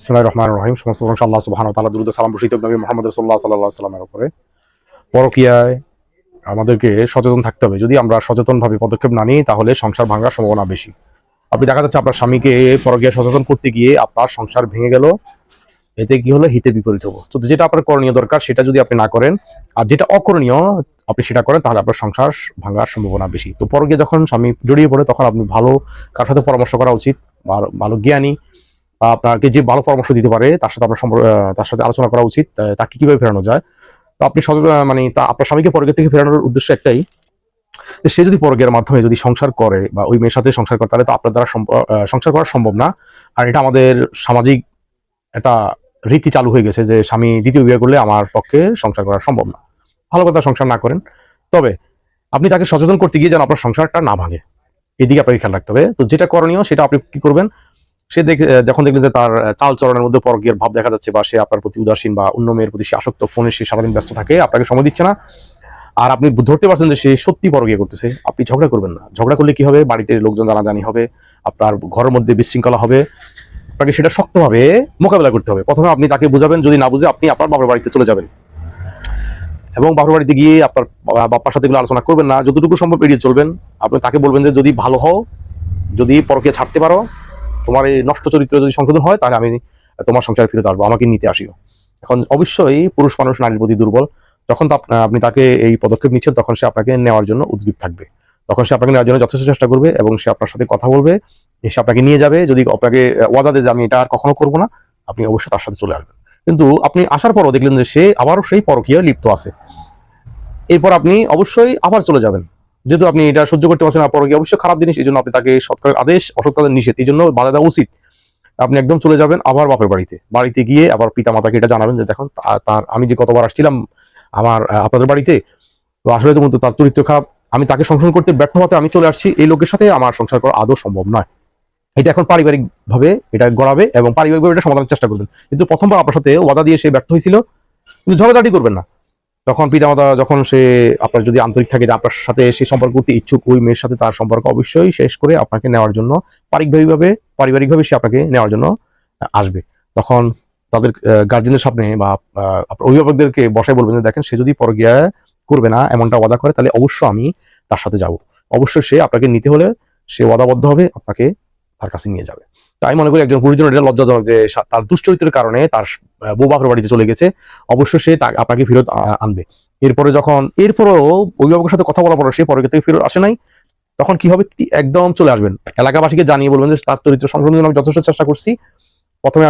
বিসমিল্লাহির রহমানির রহিম। সমস্ত প্রশংসা আল্লাহ সুবহানাহু ওয়া তাআলা, দুরূদ ও সালাম বর্ষিত নবী মুহাম্মদ রাসূলুল্লাহ সাল্লাল্লাহু আলাইহি ওয়াসাল্লামের উপরে। পরকীয়ায় আমাদেরকে সচেতন থাকতে হবে। যদি আমরা সচেতনভাবে পদক্ষেপ না নিই তাহলে সংসার ভাঙার সম্ভাবনা বেশি। আপনি দেখা যাচ্ছে আপনার স্বামীকে পরকীয়ায় সচেতন করতে গিয়ে আপনার সংসার ভেঙে গেল, এতে কি হলো? হিতে বিপরীত হবো। তো যেটা আপনার করণীয় দরকার সেটা যদি আপনি না করেন, আর যেটা অকরণীয় আপনি সেটা করেন, তাহলে আপনার সংসার ভাঙার সম্ভাবনা বেশি। তো পরকীয়ায় যখন স্বামী জড়িয়ে পড়ে তখন আপনি ভালো কার সাথে পরামর্শ করা উচিত, ভালো জ্ঞানী আপনাকে যে ভালো পরামর্শ দিতে পারে তার সাথে আপনার তার সাথে আলোচনা করা উচিত, তাকে কিভাবে ফেরানো যায়। তো আপনি সচেতন মানে আপনার স্বামীকে পরকীয়া থেকে ফেরানোর উদ্দেশ্য একটাই, যে সে যদি পরকীয়ার মাধ্যমে যদি সংসার করে বা ওই মেয়ের সাথে সংসার করে, তাহলে তো আপনার দ্বারা সংসার করা সম্ভব না। আর এটা আমাদের সামাজিক একটা রীতি চালু হয়ে গেছে যে স্বামী দ্বিতীয় বিয়ে করলে আমার পক্ষে সংসার করা সম্ভব না। ভালো কথা, সংসার না করেন, তবে আপনি তাকে সচেতন করতে গিয়ে যেন আপনার সংসারটা না ভাঙে, এদিকে আপনাকে খেয়াল রাখতে হবে। তো যেটা করণীয় সেটা আপনি কি করবেন, সে যখন দেখলেন যে তার চাল চলনের মধ্যে পরকীয়ার ভাব দেখা যাচ্ছে, বা সে আপনার প্রতি উদাসীন বা অন্য মেয়ের প্রতি সে আসক্ত, ফোনে সে সারাদিন ব্যস্ত থাকে, আপনাকে সময় দিচ্ছে না, আর আপনি ধরতে পারছেন যে সে সত্যি পরকীয়া করতেছে, আপনি ঝগড়া করবেন না। ঝগড়া করলে কি হবে? বাড়িতে লোকজন জানাজানি হবে, আপনার ঘরের মধ্যে বিশৃঙ্খলা হবে। আপনাকে সেটা শক্তভাবে মোকাবেলা করতে হবে। প্রথমে আপনি তাকে বুঝাবেন, যদি না বুঝে আপনি আপনার বাবার বাড়িতে চলে যাবেন, এবং বাবার বাড়িতে গিয়ে আপনার বাবার সাথে এগুলো আলোচনা করবেন না, যতটুকু সম্ভব এড়িয়ে চলবেন। আপনি তাকে বলবেন যে যদি ভালো হও, যদি পরকীয়া ছাড়তে পারো, তোমার এই নষ্ট চরিত্র যদি সংশোধন হয়, তাহলে আমি তোমার সংসারে ফিরে আসবো, আমাকে নিতে আসিও। এখন অবশ্যই পুরুষ মানুষ নারীর প্রতি দুর্বল। যখন আপনি তাকে এই পদক্ষেপ নিচ্ছেন, তখন সে আপনাকে নেওয়ার জন্য উদ্গ্রীব থাকবে। তখন সে আপনাকে নেওয়ার জন্য যথেষ্ট চেষ্টা করবে, এবং সে আপনার সাথে কথা বলবে, এসে আপনাকে নিয়ে যাবে। যদি আপনাকে ওয়াদা দেয় যে আমি এটা আর কখনো করবো না, আপনি অবশ্যই তার সাথে চলে আসবেন। কিন্তু আপনি আসার পরও দেখলেন যে সে আবারও সেই পরকীয়ায় লিপ্ত আছে, এরপর আপনি অবশ্যই আবার চলে যাবেন। যেহেতু আপনি এটা সহ্য করতে পারছেন না, পরকীয়া অবশ্যই খারাপ জিনিস, এই জন্য আপনি তাকে সৎ কাজের আদেশ, অসৎ কাজের নিষেধ, এই জন্য বাধা দেওয়া উচিত। আপনি একদম চলে যাবেন আবার বাপের বাড়িতে গিয়ে আবার পিতা মাতাকে এটা জানাবেন যে দেখুন, তার আমি যে কতবার আসছিলাম আপনাদের বাড়িতে, তো আসলে তো তার চরিত্র খারাপ, আমি তাকে সংশোধন করতে ব্যর্থ হতে আমি চলে আসছি, এই লোকের সাথে আমার সংসার করা আদৌ সম্ভব নয়। এটা এখন পারিবারিক ভাবে এটা গড়াবে, এবং পারিবারিকভাবে এটা সমাধানের চেষ্টা করবেন। কিন্তু প্রথমবার আপনার সাথে ওয়াদা দিয়ে সে ব্যর্থ হয়েছিল, কিন্তু ঝগড়াঝাটি করবেন না। তখন পিতামাতা যখন সে আপনার যদি আন্তরিক থাকে যে আপনার সাথে সে সম্পর্ক করতে ইচ্ছুক, ওই মেয়ের সাথে তার সম্পর্ক অবশ্যই শেষ করে আপনাকে নেওয়ার জন্য পারিবারিকভাবে সে আপনাকে নেওয়ার জন্য আসবে। তখন তাদের গার্জেনের সামনে বা আপনার অভিভাবকদেরকে বসায় বলবেন যে দেখেন, সে যদি পরকীয়া করবে না এমনটা ওয়াদা করে, তাহলে অবশ্যই আমি তার সাথে যাব। অবশ্যই সে আপনাকে নিতে হলে সে ওয়াদাবদ্ধ হবে, আপনাকে তার কাছে নিয়ে যাবে। তাই মনে করি একজন পুরুষজন এটা লজ্জাজনক যে তার দুশ্চরিত্রের কারণে তার বউ বাপের বাড়িতে চলে গেছে, অবশ্যই সে আপনাকে ফেরত আনবে। এরপরেও অভিভাবকের সাথে কথা বলার পর সে পরকীয়া থেকে ফেরত আসে নাই, তখন কি হবে? একদম চলে আসবেন, এলাকাবাসীকে জানিয়ে বলবেন যে তার চরিত্র সংশোধনের জন্য আমি যথেষ্ট চেষ্টা করছি। প্রথমে